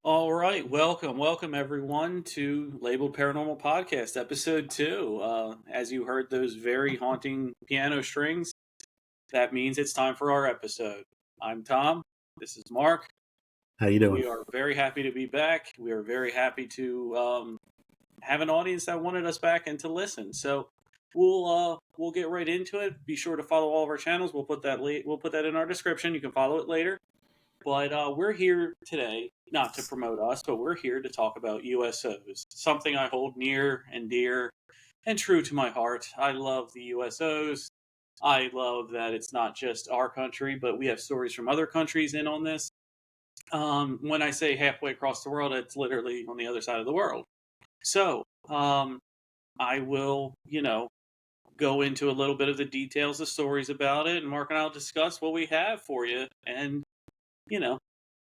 All right, welcome everyone to Labeled Paranormal Podcast, episode 2. As you heard those very haunting piano strings, that means it's time for our episode. I'm Tom. This is Mark. How you doing? We are very happy to be back. We are very happy to have an audience that wanted us back and to listen. So we'll get right into it. Be sure to follow all of our channels. We'll put that in our description. You can follow it later. But we're here today, not to promote us, but we're here to talk about USOs, something I hold near and dear and true to my heart. I love the USOs. I love that it's not just our country, but we have stories from other countries in on this. When I say halfway across the world, it's literally on the other side of the world. So I will, go into a little bit of the details, the stories about it, and Mark and I will discuss what we have for you. And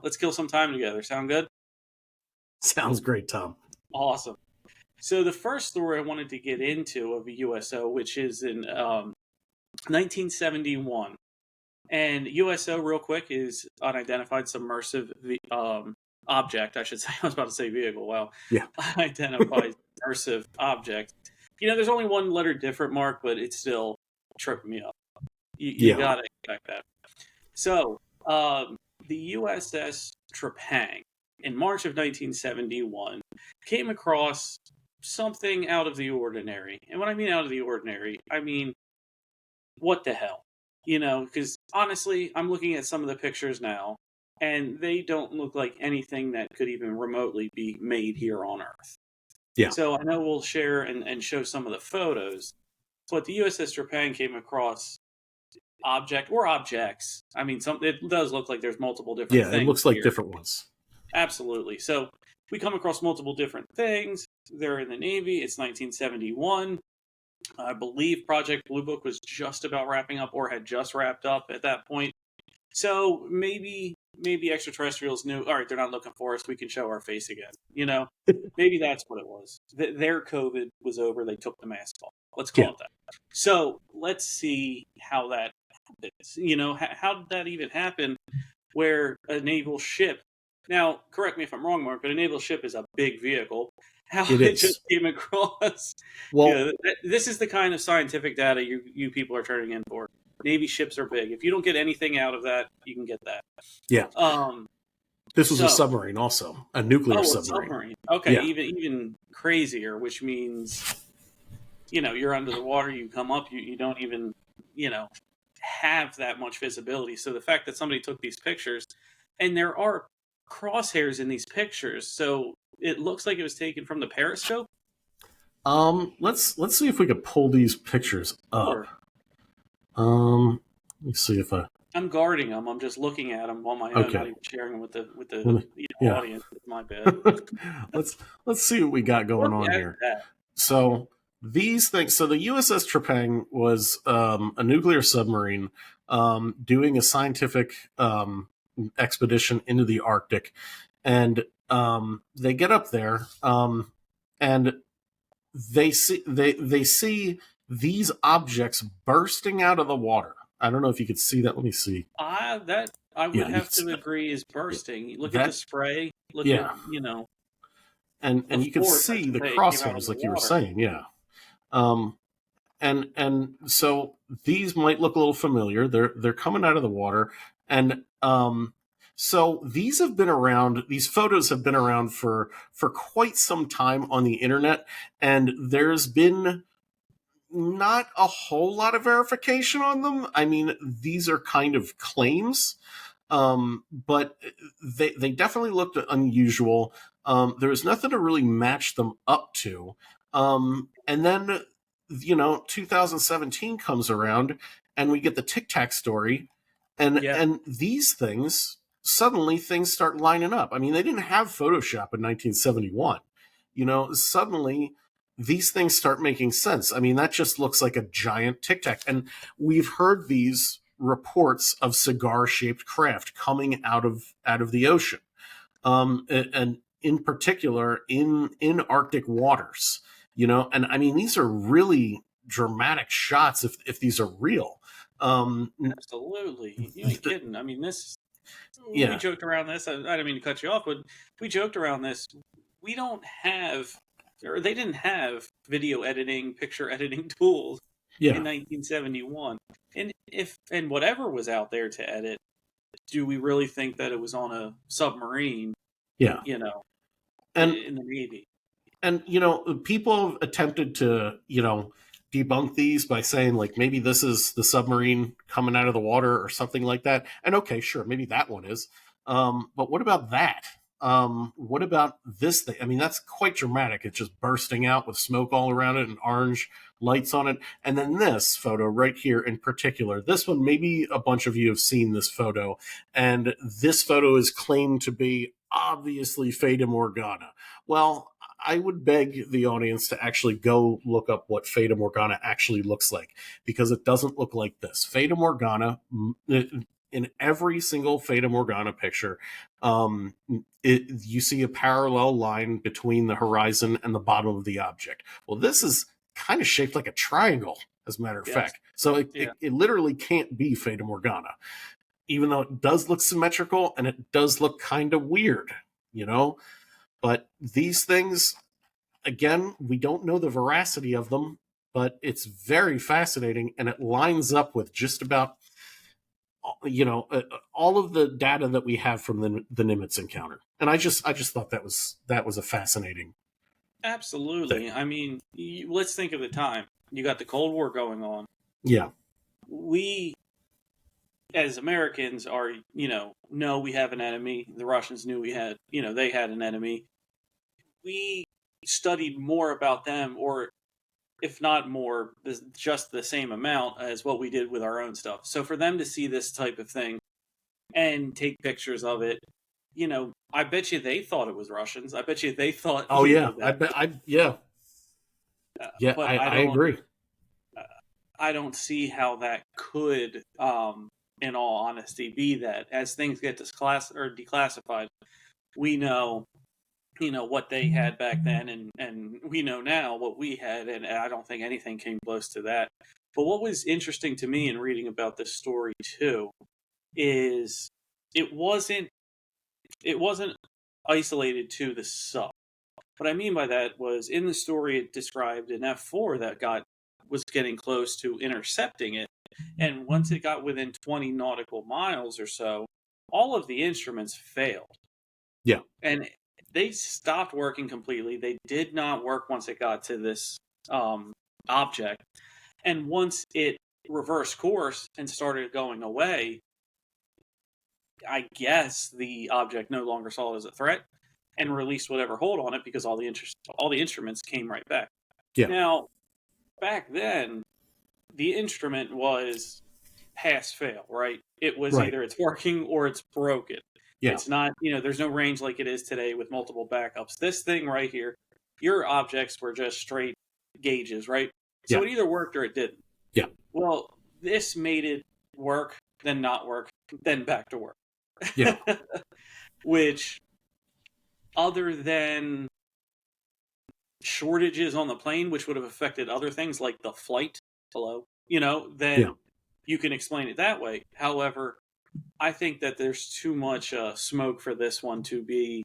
let's kill some time together. Sound good? Sounds great, Tom. Awesome. So the first story I wanted to get into of a USO, which is in 1971. And USO, real quick, is Unidentified Submersible Object, I should say. I was about to say vehicle. Wow. Yeah. Unidentified Submersible Object. There's only one letter different, Mark, but it's still tripping me up. You got to expect that. So, the USS Trepang, in March of 1971, came across something out of the ordinary. And when I mean out of the ordinary, I mean, what the hell? Because honestly, I'm looking at some of the pictures now, and they don't look like anything that could even remotely be made here on Earth. Yeah. So I know we'll share and show some of the photos, but the USS Trepang came across objects. I mean, it does look like there's multiple different things. Yeah, it looks like here. different ones. Absolutely. So we come across multiple different things. They're in the Navy. It's 1971. I believe Project Blue Book was just about wrapping up or had just wrapped up at that point. So maybe extraterrestrials knew, all right, they're not looking for us. We can show our face again. Maybe that's what it was. Their COVID was over. They took the mask off. Let's call it that. So let's see how that happens. How did that even happen where a naval ship, now correct me if I'm wrong, Mark, but a naval ship is a big vehicle. How it just came across. Well, this is the kind of scientific data you people are turning in for. Navy ships are big. If you don't get anything out of that, you can get that. Yeah. This was a submarine also, a nuclear submarine. Okay, yeah. even crazier, which means, you're under the water, you come up, you don't even, have that much visibility. So the fact that somebody took these pictures, and there are crosshairs in these pictures, so it looks like it was taken from the periscope. Let's see if we could pull these pictures up. Sure. Let me see if I'm guarding them. I'm just looking at them on my own, not even sharing them with the audience. It's my bad. let's see what we got going on here. So these things. So the USS Trepang was a nuclear submarine doing a scientific expedition into the Arctic, and they get up there and they see these objects bursting out of the water. I don't know if you could see that. Let me see. I would have to agree is bursting. Look at the spray. Look at, And you can see the crosshairs like you were saying. Yeah. And so these might look a little familiar. They're coming out of the water. And so these have been around, these photos have been around for quite some time on the internet. And there's been not a whole lot of verification on them. I mean, these are kind of claims, but they definitely looked unusual. There was nothing to really match them up to. And then, 2017 comes around and we get the Tic Tac story, and these things, suddenly things start lining up. I mean, they didn't have Photoshop in 1971. Suddenly these things start making sense. I mean, that just looks like a giant Tic Tac. And we've heard these reports of cigar-shaped craft coming out of the ocean, and in particular in Arctic waters. And I mean, these are really dramatic shots if these are real. Absolutely, you ain't kidding. I mean, this We Yeah. joked around this. I didn't mean to cut you off, but we joked around this. We don't have, or they didn't have video editing, picture editing tools in Yeah. 1971. And whatever was out there to edit, do we really think that it was on a submarine? Yeah. You know, And in the Navy. And, people have attempted to, debunk these by saying, like, maybe this is the submarine coming out of the water or something like that. And okay, sure, maybe that one is. But what about that? What about this thing? I mean, that's quite dramatic. It's just bursting out with smoke all around it and orange lights on it. And then this photo right here in particular, this one, maybe a bunch of you have seen this photo. And this photo is claimed to be obviously Fata Morgana. Well, I would beg the audience to actually go look up what Fata Morgana actually looks like, because it doesn't look like this. Fata Morgana, in every single Fata Morgana picture, you see a parallel line between the horizon and the bottom of the object. Well, this is kind of shaped like a triangle, as a matter of fact. So it literally can't be Fata Morgana, even though it does look symmetrical and it does look kind of weird, But these things, again, we don't know the veracity of them, but it's very fascinating, and it lines up with just about, all of the data that we have from the Nimitz encounter. And I just thought that was a fascinating. Absolutely. Thing. I mean, let's think of the time. You got the Cold War going on. Yeah. We, as Americans, are, know we have an enemy. The Russians knew we had, they had an enemy. We studied more about them, or if not more, just the same amount as what we did with our own stuff. So for them to see this type of thing and take pictures of it, I bet you they thought it was Russians. I bet you they thought. Oh yeah, yeah. But I agree. I don't see how that could, in all honesty, be that. As things get declassified, we know. What they had back then, and we know now what we had, and I don't think anything came close to that. But what was interesting to me in reading about this story too is it wasn't isolated to the sub. What I mean by that was, in the story it described an F4 that was getting close to intercepting it, and once it got within 20 nautical miles or so, all of the instruments failed. Yeah. And they stopped working completely. They did not work once it got to this object. And once it reversed course and started going away, I guess the object no longer saw it as a threat and released whatever hold on it, because all the instruments came right back. Yeah. Now, back then, the instrument was pass-fail, right? It was either it's working or it's broken. Yeah. It's not, there's no range like it is today with multiple backups. This thing right here, your objects were just straight gauges, right? So it either worked or it didn't. Yeah. Well, this made it work, then not work, then back to work. Yeah. Which, other than shortages on the plane, which would have affected other things like the flight, then you can explain it that way. However, I think that there's too much smoke for this one to be,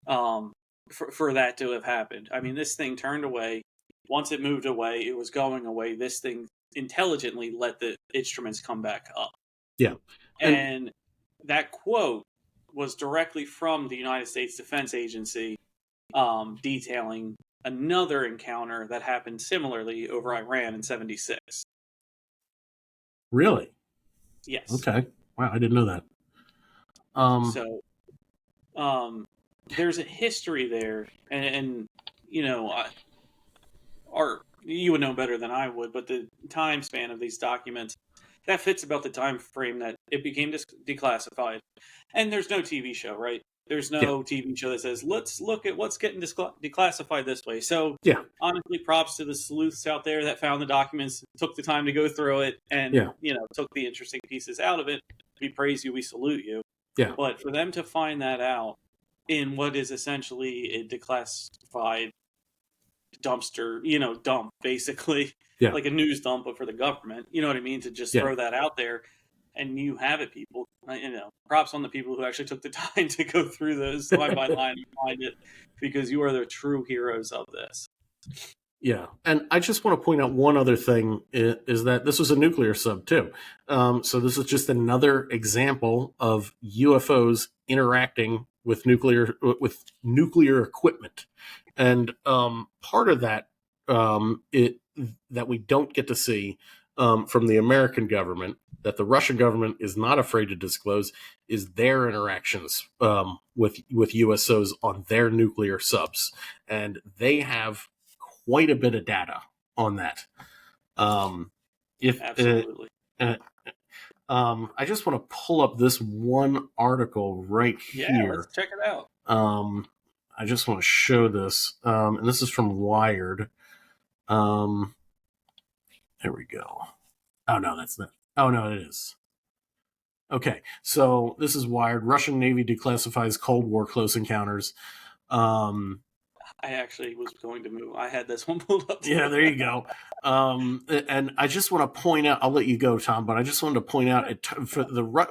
for that to have happened. I mean, this thing turned away. Once it moved away, it was going away. This thing intelligently let the instruments come back up. Yeah. And that quote was directly from the United States Defense Agency, detailing another encounter that happened similarly over Iran in '76. Really? Yes. Okay. Wow, I didn't know that. There's a history there, and you would know better than I would, but the time span of these documents, that fits about the time frame that it became declassified. And there's no TV show, right? There's no TV show that says, let's look at what's getting declassified this way. So, honestly, props to the sleuths out there that found the documents, took the time to go through it, and, took the interesting pieces out of it. We praise you, we salute you. Yeah. But for them to find that out in what is essentially a declassified dumpster, dump, basically, like a news dump, but for the government, you know what I mean? To just throw that out there, and you have it, people. Props on the people who actually took the time to go through those line by line and find it, because you are the true heroes of this. Yeah, and I just want to point out one other thing is that this was a nuclear sub too. So this is just another example of UFOs interacting with nuclear equipment, and part of that that we don't get to see from the American government, that the Russian government is not afraid to disclose, is their interactions with USOs on their nuclear subs, and they have quite a bit of data on that. Absolutely. I just want to pull up this one article right here. Yeah, let's check it out. I just want to show this, and this is from Wired. There we go. Oh no, that's not. Oh no, it is. Okay, so this is Wired. Russian Navy declassifies Cold War close encounters. I actually was going to move. I had this one pulled up. Yeah, there you go. And I just want to point out, I'll let you go, Tom, but I just wanted to point out,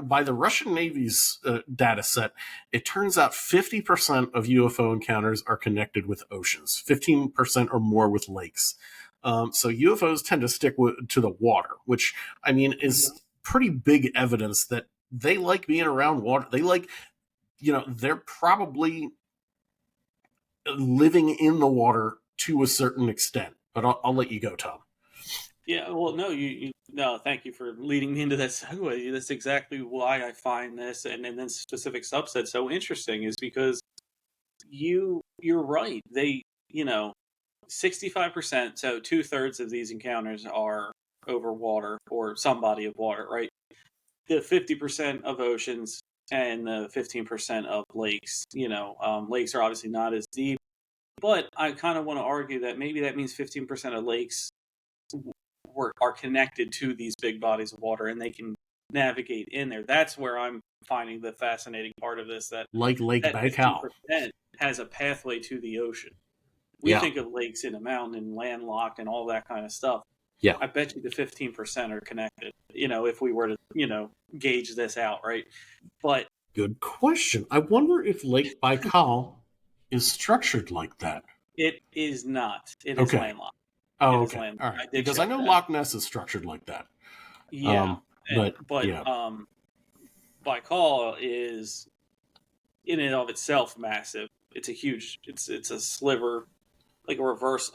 by the Russian Navy's data set, it turns out 50% of UFO encounters are connected with oceans, 15% or more with lakes. So UFOs tend to stick to the water, which, I mean, is pretty big evidence that they like being around water. They like, they're probably living in the water to a certain extent, but I'll let you go, Tom. Yeah, well, no, thank you for leading me into that segue. That's exactly why I find this and then specific subset so interesting, is because you're right. They, 65%, so 2/3 of these encounters are over water or some body of water, right? The 50% of oceans and the 15% of lakes. Lakes are obviously not as deep, but I kind of want to argue that maybe that means 15% of lakes are connected to these big bodies of water, and they can navigate in there. That's where I'm finding the fascinating part of this. That Lake Baikal has a pathway to the ocean. We think of lakes in a mountain and landlocked and all that kind of stuff. Yeah, I bet you the 15% are connected. If we were to gauge this out, right? But good question. I wonder if Lake Baikal is structured like that. It is not. It is landlocked. Oh, okay. All right. Because I know Loch Ness is structured like that. Yeah. But Baikal is in and of itself massive. It's a huge. It's a sliver,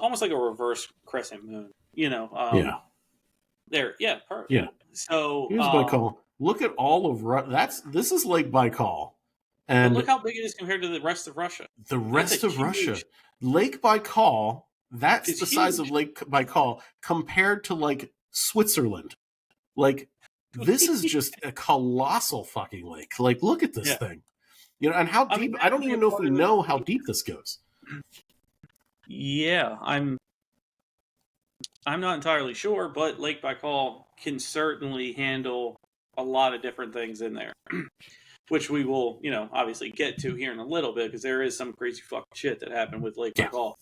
almost like a reverse crescent moon. There. Yeah. Perfect. Yeah. So here's Baikal. Look at all of this is Lake Baikal, and look how big it is compared to the rest of Russia. The rest of Russia, Lake Baikal. That's the size of Lake Baikal compared to like Switzerland. Like, this is just a colossal fucking lake. Like, look at this thing. And how deep? I don't even know if we know how deep this goes. Yeah, I'm not entirely sure, but Lake Baikal can certainly handle a lot of different things in there, which we will, obviously get to here in a little bit, because there is some crazy fucking shit that happened with Lake Baikal.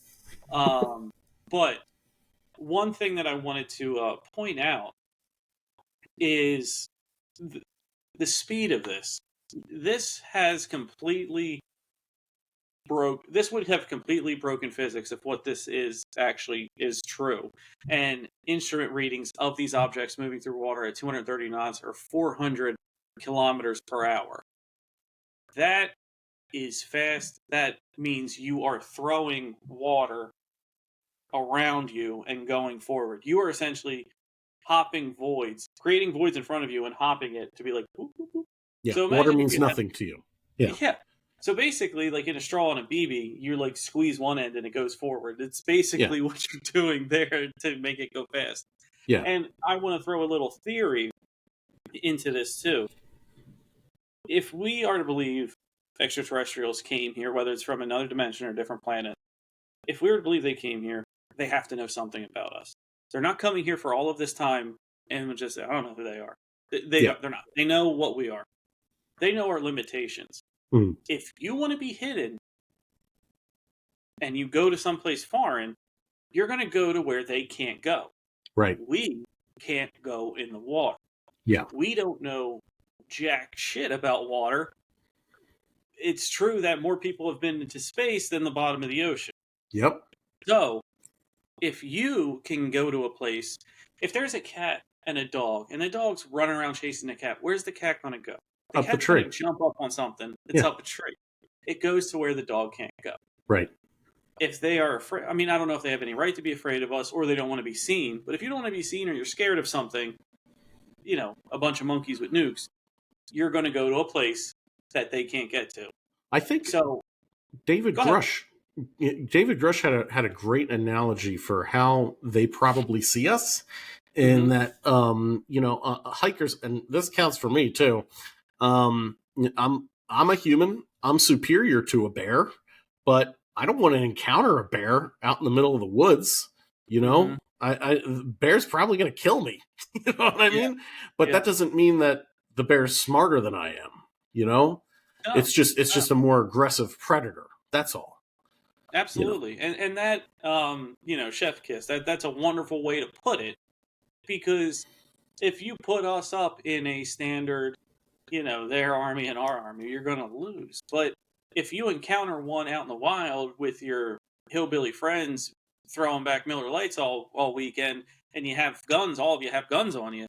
But one thing that I wanted to point out is the speed of this. This has completely this would have completely broken physics if what this is actually is true. And instrument readings of these objects moving through water at 230 knots or 400 kilometers per hour. That is fast. That means you are throwing water around you and going forward. You are essentially hopping voids, creating voids in front of you and hopping it to be like, boop, boop, boop. Yeah, so water means nothing to you. Yeah. So basically, like in a straw and a BB, you like squeeze one end and it goes forward. It's basically what you're doing there to make it go fast. Yeah. And I want to throw a little theory into this too. If we are to believe extraterrestrials came here, whether it's from another dimension or a different planet, if we were to believe they came here, they have to know something about us. They're not coming here for all of this time and just say, I don't know who they are. They're not. They know what we are. They know our limitations. Mm. If you want to be hidden and you go to someplace foreign, you're going to go to where they can't go. Right. We can't go in the water. Yeah. We don't know jack shit about water. It's true that more people have been into space than the bottom of the ocean. Yep. So, if you can go to a place, if there's a cat and a dog, and the dog's running around chasing the cat, where's the cat going to go? The Up the cat's going tree. to jump up on something that's up a tree. It goes to where the dog can't go. Right. If they are afraid, I mean, I don't know if they have any right to be afraid of us or they don't want to be seen, but if you don't want to be seen or you're scared of something, you know, a bunch of monkeys with nukes, you're going to go to a place that they can't get to. I think so. David Grush had a great analogy for how they probably see us, in that hikers, and this counts for me too. I'm a human. I'm superior to a bear, but I don't want to encounter a bear out in the middle of the woods. You know, bear's probably going to kill me. You know what I mean? But that doesn't mean that the bear's smarter than I am. You know, it's just a more aggressive predator. That's all. Absolutely. You know? And that, chef kiss, that's a wonderful way to put it, because if you put us up in a standard, their army and our army, you're going to lose. But if you encounter one out in the wild with your hillbilly friends throwing back Miller Lights all weekend, and you have guns, all of you have guns on you,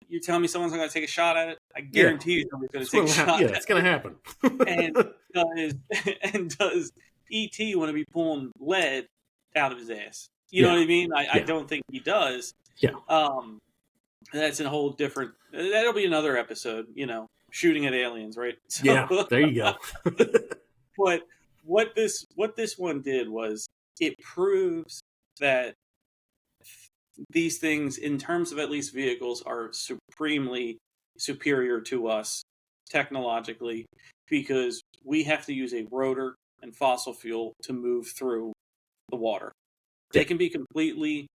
you're telling me someone's going to take a shot at it? I guarantee you somebody's going to take a shot at it. Yeah, it's going to happen. and does E.T. want to be pulling lead out of his ass? You know what I mean? I don't think he does. Yeah. That's a whole different... That'll be another episode, shooting at aliens, right? So, yeah, there you go. But what this one did was it proves that these things, in terms of at least vehicles, are supremely superior to us technologically, because we have to use a rotor and fossil fuel to move through the water. They can be completely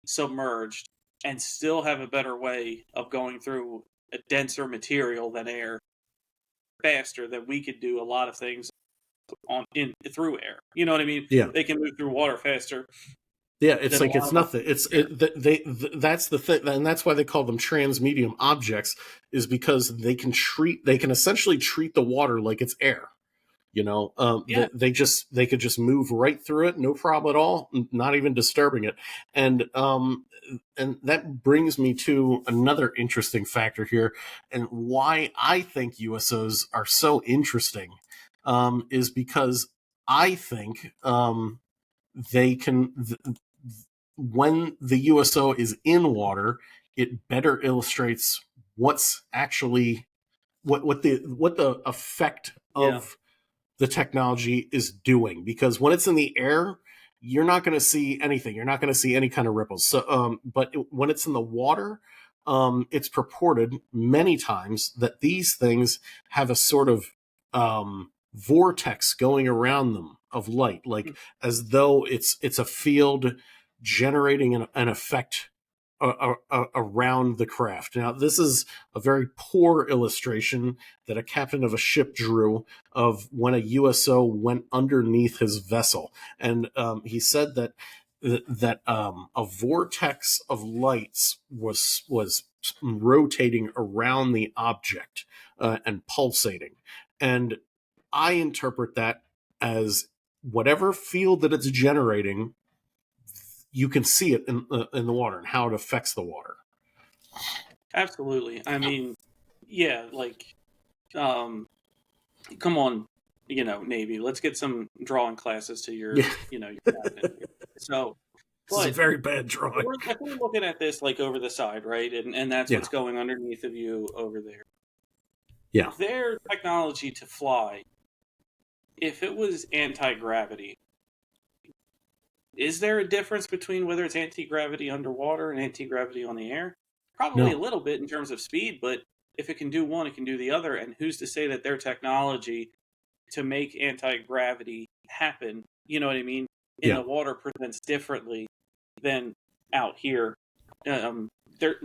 submerged and still have a better way of going through a denser material than air faster than we could do a lot of things through air. You know what I mean? Yeah. They can move through water faster. Yeah, it's like it's nothing. That's the thing, and that's why they call them transmedium objects, is because they can essentially treat the water like it's air. They could just move right through it, no problem at all, not even disturbing it. And that brings me to another interesting factor here, and why I think USOs are so interesting, is because I think they can. When the USO is in water, it better illustrates what's actually what the effect of the technology is doing. Because when it's in the air, you're not going to see anything. You're not going to see any kind of ripples. So, but when it's in the water, it's purported many times that these things have a sort of vortex going around them of light, like as though it's a field generating an effect around the craft. Now, this is a very poor illustration that a captain of a ship drew of when a USO went underneath his vessel, and he said that a vortex of lights was rotating around the object and pulsating, and I interpret that as whatever field that it's generating, you can see it in the water and how it affects the water. Absolutely. I mean, come on, Navy. Let's get some drawing classes to your captain. So, this is a very bad drawing. We're looking at this like over the side, right? And that's what's going underneath of you over there. Yeah. Their technology to fly, if it was anti-gravity, is there a difference between whether it's anti-gravity underwater and anti-gravity on the air? Probably a little bit in terms of speed, but if it can do one, it can do the other. And who's to say that their technology to make anti-gravity happen, you know what I mean, in the water presents differently than out here? There,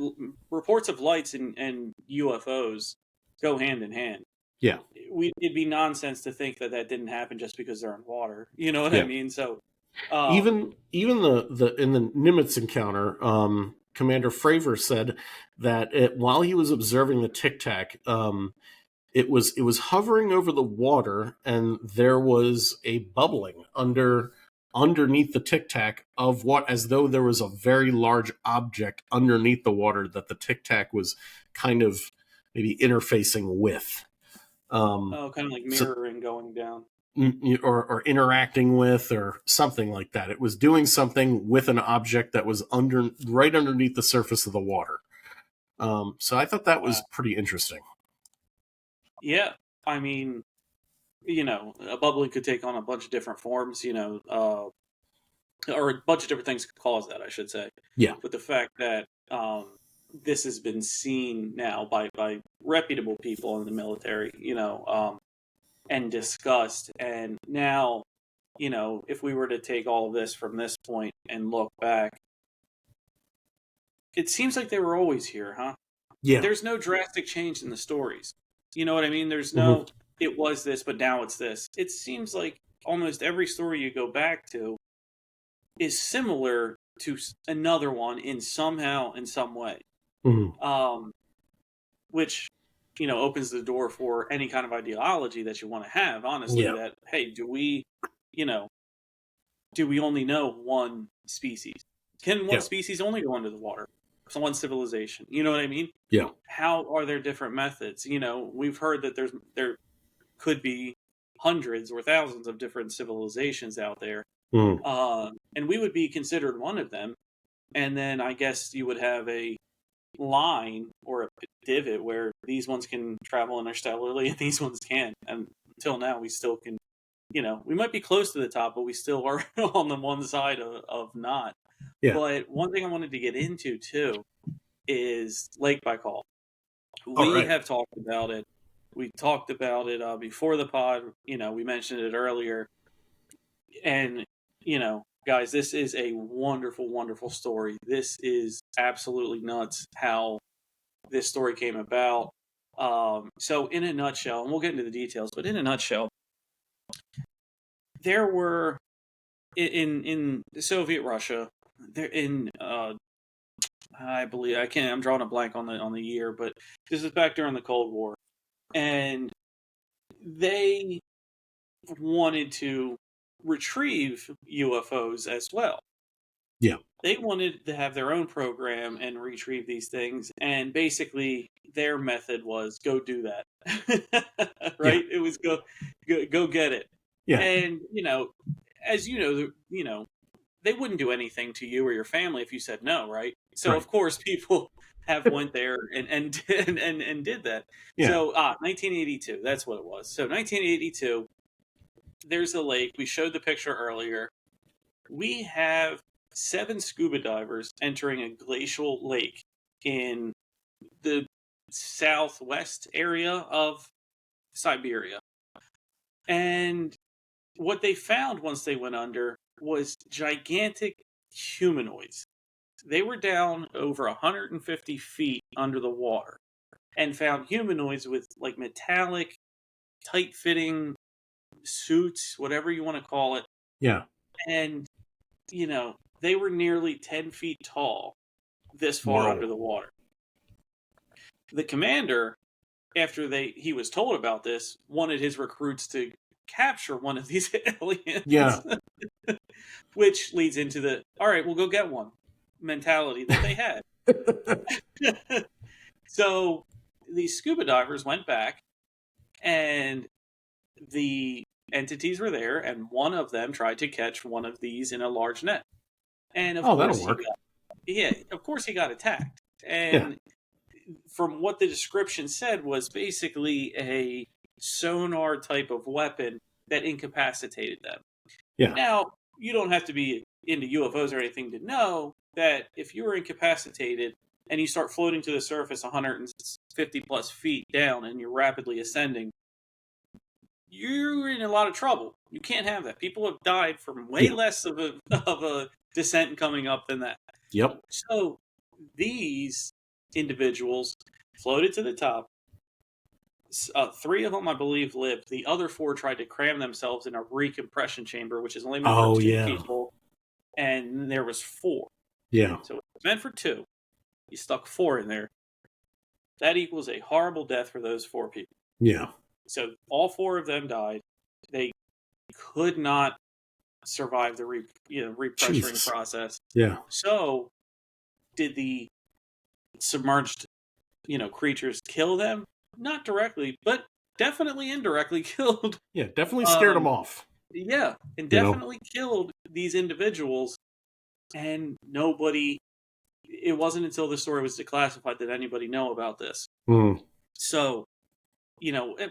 reports of lights and UFOs go hand in hand. Yeah. It'd be nonsense to think that didn't happen just because they're in water. You know what I mean? So... even the in the Nimitz encounter, Commander Fravor said that while he was observing the Tic Tac, it was hovering over the water, and there was a bubbling underneath the Tic Tac of what, as though there was a very large object underneath the water that the Tic Tac was kind of maybe interfacing with. Kind of like mirroring going down. Or interacting with, or something like that. It was doing something with an object that was right underneath the surface of the water. So I thought that was pretty interesting. Yeah, I mean, a bubbling could take on a bunch of different forms, or a bunch of different things could cause that, I should say. Yeah. But the fact that this has been seen now by reputable people in the military, and discussed, and now, if we were to take all of this from this point and look back, it seems like they were always here, huh? Yeah. There's no drastic change in the stories. You know what I mean? There's no, it was this, but now it's this. It seems like almost every story you go back to is similar to another one in some way. Which, opens the door for any kind of ideology that you want to have, honestly, that, hey, do we only know one species? Can one species only go under the water? So one civilization, you know what I mean? Yeah. How are there different methods? We've heard that there could be hundreds or thousands of different civilizations out there. And we would be considered one of them. And then I guess you would have a line or a divot where these ones can travel interstellarly and these ones can't. And until now, we still can, we might be close to the top, but we still are on the one side of not. Yeah. But one thing I wanted to get into, too, is Lake Baikal. We have talked about it. We talked about it before the pod. We mentioned it earlier. And, guys, this is a wonderful, wonderful story. This is absolutely nuts how this story came about. So in a nutshell, and we'll get into the details, but in a nutshell, there were in Soviet Russia, I believe, I'm drawing a blank on the year, but this is back during the Cold War, and they wanted to retrieve UFOs as well. Yeah. They wanted to have their own program and retrieve these things, and basically their method was go do that. Right? Yeah. It was go get it. Yeah. And as they wouldn't do anything to you or your family if you said no, right? So of course people have went there and did that. Yeah. So 1982, that's what it was. So 1982, there's a lake. We showed the picture earlier. We have 7 scuba divers entering a glacial lake in the southwest area of Siberia. And what they found once they went under was gigantic humanoids. They were down over 150 feet under the water and found humanoids with like metallic, tight-fitting suits, whatever you want to call it. Yeah. And, they were nearly 10 feet tall this far under the water. The commander, after he was told about this, wanted his recruits to capture one of these aliens. Yeah. Which leads into the, all right, we'll go get one mentality that they had. So these scuba divers went back, and the entities were there, and one of them tried to catch one of these in a large net. And of course that'll work. Of course he got attacked. And from what the description said was basically a sonar type of weapon that incapacitated them. Yeah. Now, you don't have to be into UFOs or anything to know that if you were incapacitated and you start floating to the surface 150 plus feet down and you're rapidly ascending, you're in a lot of trouble. You can't have that. People have died from way less of a descent coming up than that. Yep. So these individuals floated to the top. 3 of them, I believe, lived. The other 4 tried to cram themselves in a recompression chamber, which is only meant for 2 people. And there was 4. Yeah. So it was meant for 2. You stuck 4 in there. That equals a horrible death for those 4 people. Yeah. So all 4 of them died. They could not survive the repressuring process. Yeah. So did the submerged, creatures kill them? Not directly, but definitely indirectly killed. Yeah, definitely scared them off. Yeah, and definitely killed these individuals. And nobody, it wasn't until the story was declassified that anybody know about this. So,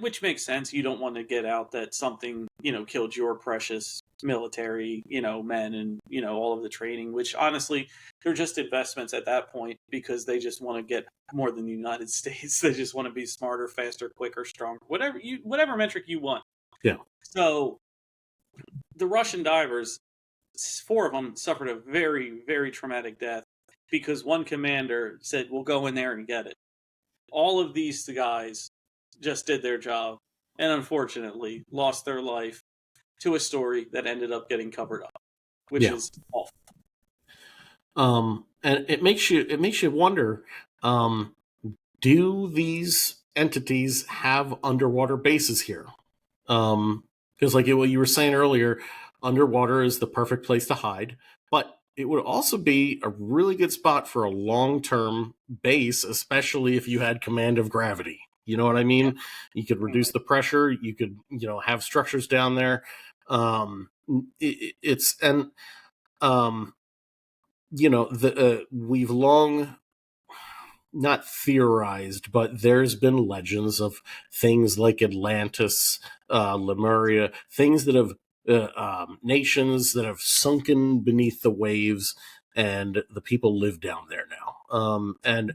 which makes sense. You don't want to get out that something, killed your precious military, men and, all of the training, which honestly, they're just investments at that point because they just want to get more than the United States. They just want to be smarter, faster, quicker, stronger, whatever metric you want. Yeah. So the Russian divers, 4 of them suffered a very, very traumatic death because one commander said, we'll go in there and get it. All of these guys just did their job and unfortunately lost their life to a story that ended up getting covered up, which is awful. And it makes you wonder, do these entities have underwater bases here? Because like what you were saying earlier, underwater is the perfect place to hide, but it would also be a really good spot for a long-term base, especially if you had command of gravity. You know what I mean? You could reduce the pressure. You could, have structures down there. We've long not theorized, but there's been legends of things like Atlantis, Lemuria, things that have nations that have sunken beneath the waves, and the people live down there now. And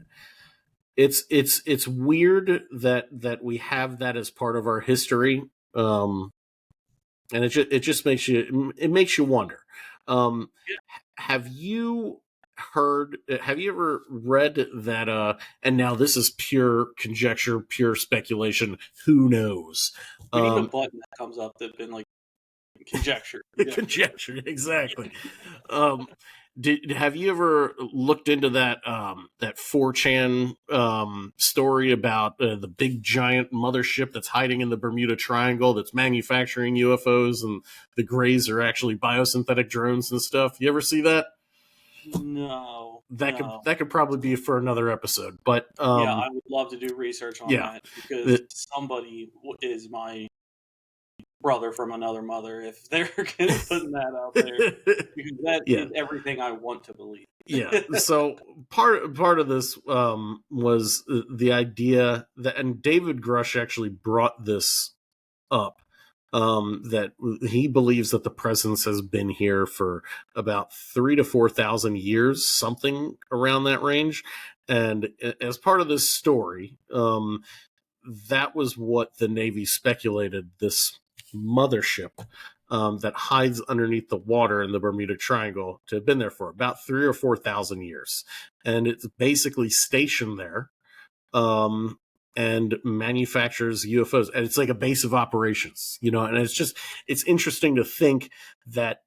it's weird that we have that as part of our history, and it just makes you wonder. Have you ever read that and now this is pure conjecture, pure speculation, who knows? We need a button that comes up that's been like conjecture. Conjecture, exactly. Have you ever looked into that 4chan story about the big giant mothership that's hiding in the Bermuda Triangle that's manufacturing UFOs, and the Greys are actually biosynthetic drones and stuff? You ever see that? No. That could probably be for another episode. But yeah, I would love to do research on that because somebody is my brother from another mother if they're putting that out there, because that is everything I want to believe. So part of this was the idea that, and David Grush actually brought this up, that he believes that the presence has been here for about 3,000 to 4,000 years, something around that range. And as part of this story, that was what the Navy speculated, this mothership that hides underneath the water in the Bermuda Triangle to have been there for about 3,000 or 4,000 years. And it's basically stationed there and manufactures UFOs. And it's like a base of operations, and it's interesting to think that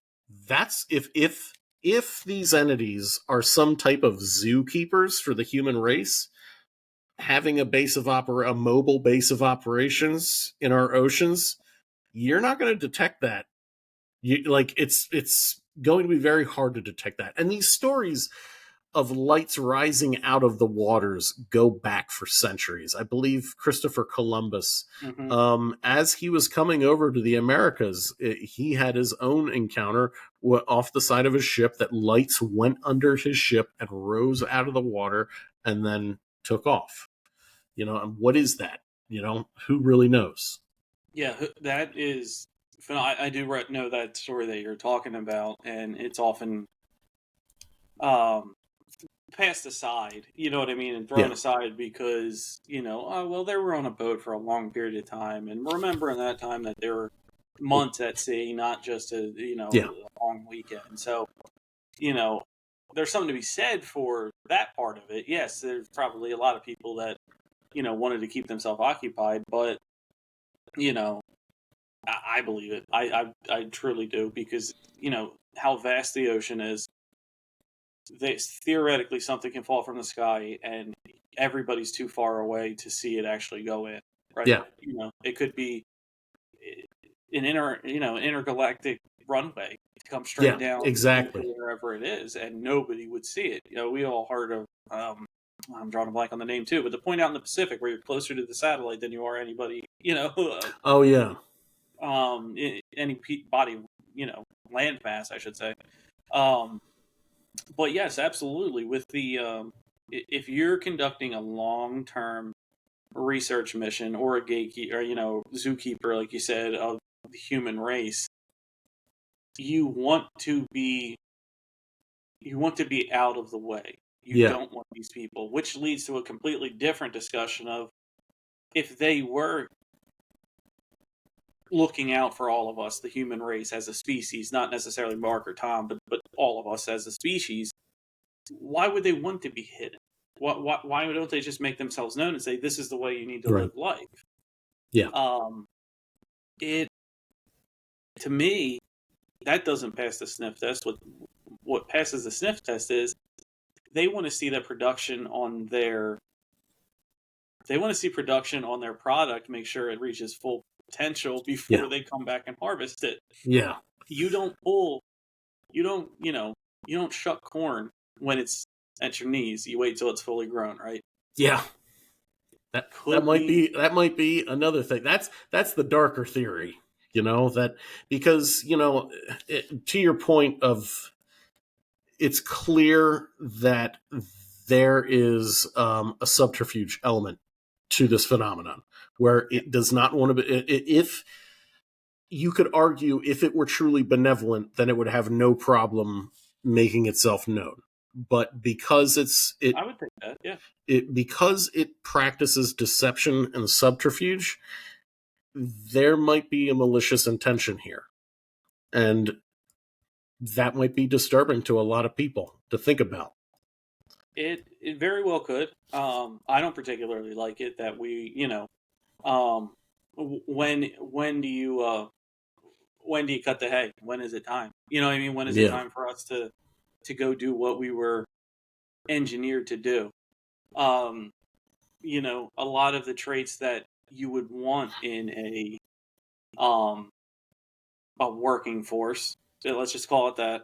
that's if these entities are some type of zookeepers for the human race, having a mobile base of operations in our oceans, you're not going to detect that. It's going to be very hard to detect that. And these stories of lights rising out of the waters go back for centuries. I believe Christopher Columbus, as he was coming over to the Americas, he had his own encounter off the side of his ship that lights went under his ship and rose out of the water and then took off. And what is that? Who really knows? Yeah, that is. I do know that story that you're talking about, and it's often passed aside. You know what I mean, and thrown aside because they were on a boat for a long period of time, and remembering that time that there were months at sea, not just a long weekend. So, there's something to be said for that part of it. Yes, there's probably a lot of people that wanted to keep themselves occupied, but I believe it. I truly do, because how vast the ocean is. theoretically something can fall from the sky and everybody's too far away to see it actually go in, right? Yeah. It could be an intergalactic runway to come straight down exactly wherever it is, and nobody would see it. We all heard of I'm drawing a blank on the name too, but the point out in the Pacific where you're closer to the satellite than you are anybody, oh yeah, any body, landmass, I should say. But yes, absolutely. With the if you're conducting a long-term research mission or a gatekeeper, or zookeeper, like you said, of the human race, you want to be out of the way. You don't want these people, which leads to a completely different discussion of if they were looking out for all of us, the human race as a species, not necessarily Mark or Tom, but all of us as a species, why would they want to be hidden? Why don't they just make themselves known and say, this is the way you need to live life? Yeah. To me, that doesn't pass the sniff test. What passes the sniff test is they want to see that production on their product, make sure it reaches full potential before they come back and harvest it. Yeah. You don't shuck corn when it's at your knees. You wait till it's fully grown, right? Yeah. That might be another thing. That's the darker theory, that because, to your point of, it's clear that there is a subterfuge element to this phenomenon where it does not want to be. If you could argue, if it were truly benevolent, then it would have no problem making itself known. But because I would think that, yeah. Because it practices deception and subterfuge, there might be a malicious intention here, and that might be disturbing to a lot of people to think about. It very well could. I don't particularly like it that we, when do you cut the hay? When is it time? You know what I mean? When is it time for us to go do what we were engineered to do? A lot of the traits that you would want in a working force, so let's just call it that,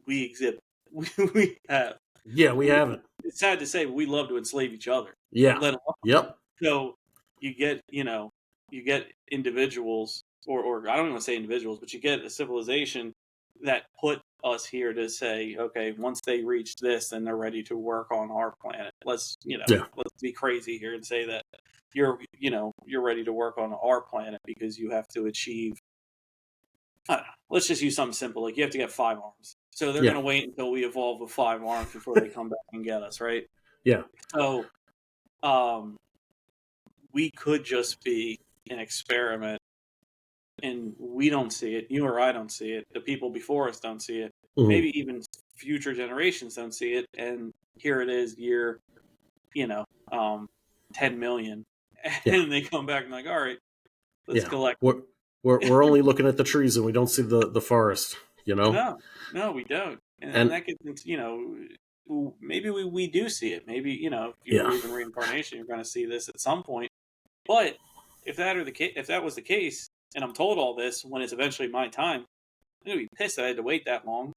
we exhibit. We have. Yeah, we haven't. It's sad to say, but we love to enslave each other. Yeah. Yep. So you get individuals, or I don't want to say individuals, but you get a civilization that put us here to say, okay, once they reach this, then they're ready to work on our planet. Let's be crazy here and say that you're ready to work on our planet because you have to achieve, I don't know, let's just use something simple, like you have to get 5 arms. So they're going to wait until we evolve with 5 arms before they come back and get us, right? Yeah. So we could just be an experiment, and we don't see it. You or I don't see it. The people before us don't see it. Mm-hmm. Maybe even future generations don't see it. And here it is, year, 10 million, and they come back and like, all right, let's collect. We're only looking at the trees and we don't see the forest. No, we don't. And that gets into, maybe we do see it. Maybe, if you believe in reincarnation, you're going to see this at some point. But if that was the case, and I'm told all this when it's eventually my time, I'm going to be pissed that I had to wait that long.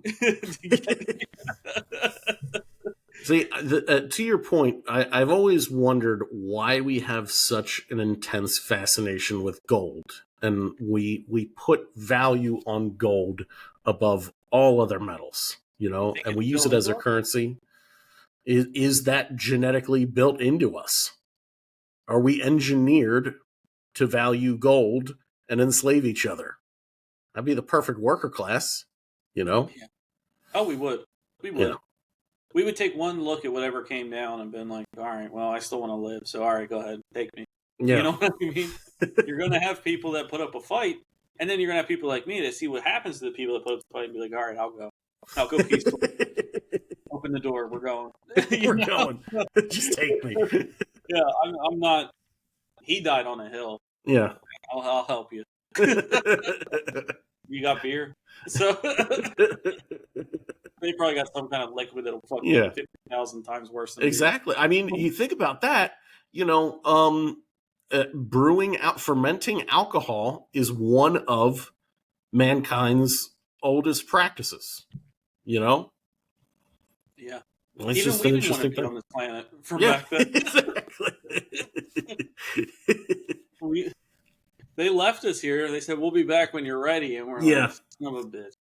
See, to your point, I've always wondered why we have such an intense fascination with gold. And we put value on gold above all other metals, and we use it as a currency. Is that genetically built into us? Are we engineered to value gold and enslave each other? That'd be the perfect worker class, Yeah. Oh, we would. Yeah. We would take one look at whatever came down and been like, all right, well, I still want to live, so all right, go ahead, take me. Yeah. You know what I mean? You're going to have people that put up a fight, and then you're going to have people like me that see what happens to the people that put up the fight and be like, all right, I'll go peacefully. Open the door, we're going. We're going. Just take me. Yeah, I'm not. He died on a hill. Yeah. I'll help you. You got beer? So They probably got some kind of liquid that'll fucking 50,000 times worse than exactly. I mean, you think about that. Fermenting alcohol is one of mankind's oldest practices. Yeah. It's even just we an didn't want to interesting be thing on this planet from back then. Exactly. They left us here. They said, we'll be back when you're ready. And we're like, son of a bitch.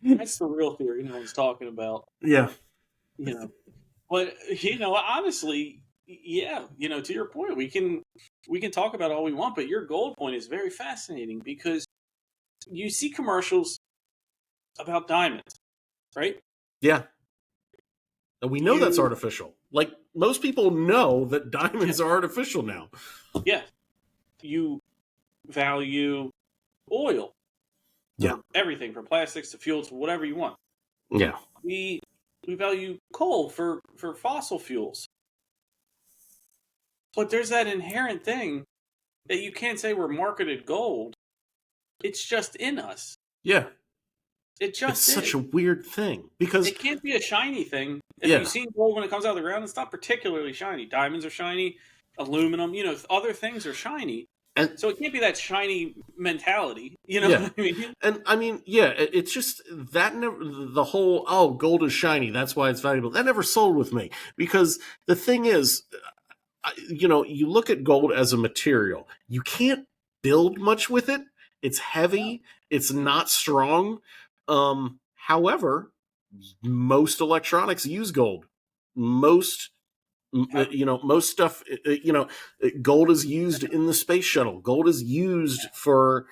That's the real theory no one's talking about. Yeah. But, honestly, yeah, to your point, we can talk about all we want, but your gold point is very fascinating because you see commercials about diamonds, right? Yeah. And we know that's artificial. Like, most people know that diamonds are artificial now. Yeah. You value oil. Yeah. Everything from plastics to fuels to whatever you want. Yeah. We value coal for fossil fuels. But there's that inherent thing that you can't say we're marketed gold. It's just in us. Yeah. It's such a weird thing because it can't be a shiny thing. If you've seen gold when it comes out of the ground, it's not particularly shiny. Diamonds are shiny, aluminum, other things are shiny. And so it can't be that shiny mentality, what I mean? And I mean, it's just that the whole, gold is shiny, that's why it's valuable. That never sold with me because the thing is, you look at gold as a material. You can't build much with it. It's heavy. It's not strong. However, most electronics use gold. Most stuff, gold is used in the space shuttle. Gold is used for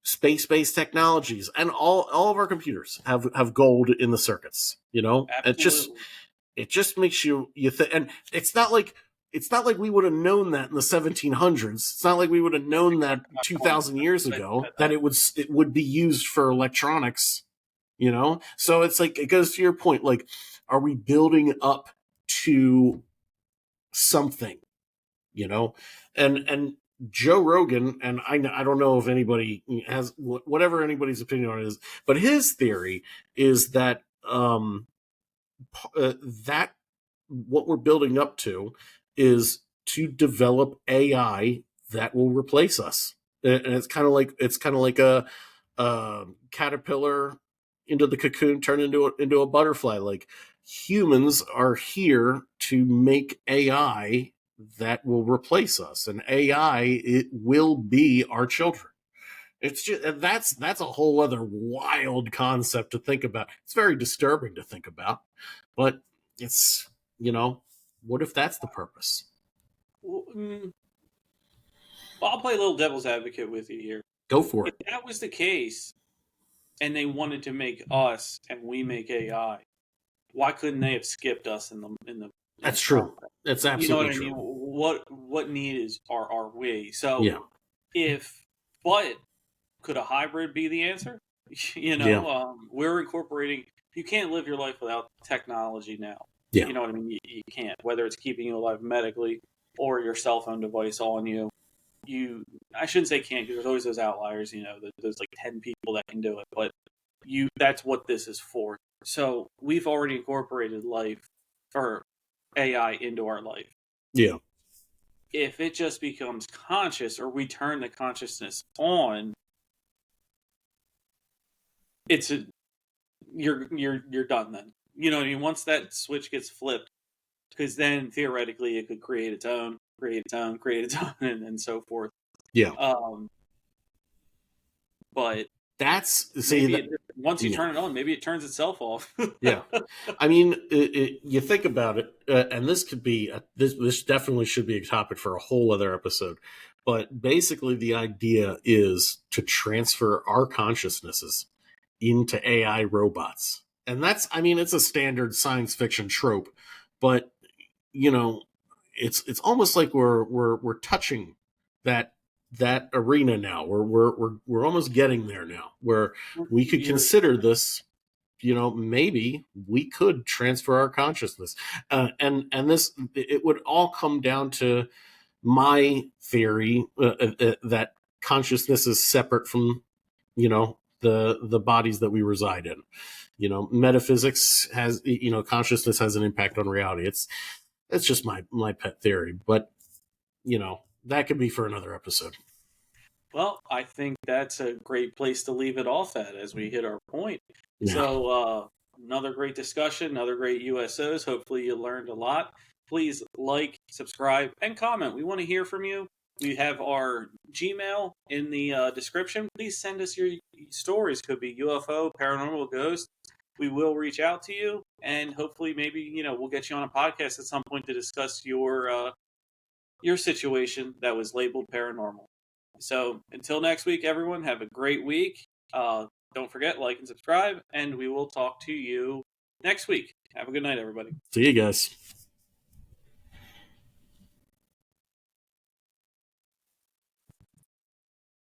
space-based technologies, and all of our computers have gold in the circuits. Absolutely. It just makes you think, and it's not like we would have known that in the 1700s. It's not like we would have known that 2,000 years ago that it would be used for electronics. So it's like, it goes to your point. Like, are we building up to something? And Joe Rogan, and I don't know if anybody has whatever anybody's opinion on it is, but his theory is that that what we're building up to is to develop AI that will replace us, and it's kind of like a caterpillar into the cocoon turned into a butterfly. Like, humans are here to make AI that will replace us, and AI, it will be our children. It's just, that's a whole other wild concept to think about. It's very disturbing to think about, but it's, what if that's the purpose? Well, I'll play a little devil's advocate with you here. Go for it. If that was the case, and they wanted to make us, and we make AI, why couldn't they have skipped us in the? That's true. That's absolutely true. You know what I mean? What need are we? So but could a hybrid be the answer? We're incorporating. You can't live your life without technology now. Yeah. You know what I mean? You can't. Whether it's keeping you alive medically or your cell phone device on you. I shouldn't say can't, because there's always those outliers. There's like 10 people that can do it, but that's what this is for. So we've already incorporated life or AI into our life. Yeah. If it just becomes conscious, or we turn the consciousness on, you're done then. You know what I mean? Once that switch gets flipped, because then theoretically it could create its own, and so forth. Yeah. But that's once you turn it on, maybe it turns itself off. Yeah. I mean, you think about it, and this could be this definitely should be a topic for a whole other episode. But basically, the idea is to transfer our consciousnesses into AI robots, and it's a standard science fiction trope, but it's almost like we're touching that arena now. We're almost getting there now, where we could consider this. Maybe we could transfer our consciousness, and this, it would all come down to my theory that consciousness is separate from the bodies that we reside in. Metaphysics has, consciousness has an impact on reality. It's just my pet theory, but that could be for another episode. Well, I think that's a great place to leave it off at as we hit our point. Yeah. So, another great discussion, another great USOs. Hopefully you learned a lot. Please like, subscribe, and comment. We want to hear from you. We have our Gmail in the description. Please send us your stories. Could be UFO, paranormal, ghost. We will reach out to you, and hopefully maybe, we'll get you on a podcast at some point to discuss your situation that was labeled paranormal. So until next week, everyone, have a great week. Don't forget, like and subscribe, and we will talk to you next week. Have a good night, everybody. See you guys.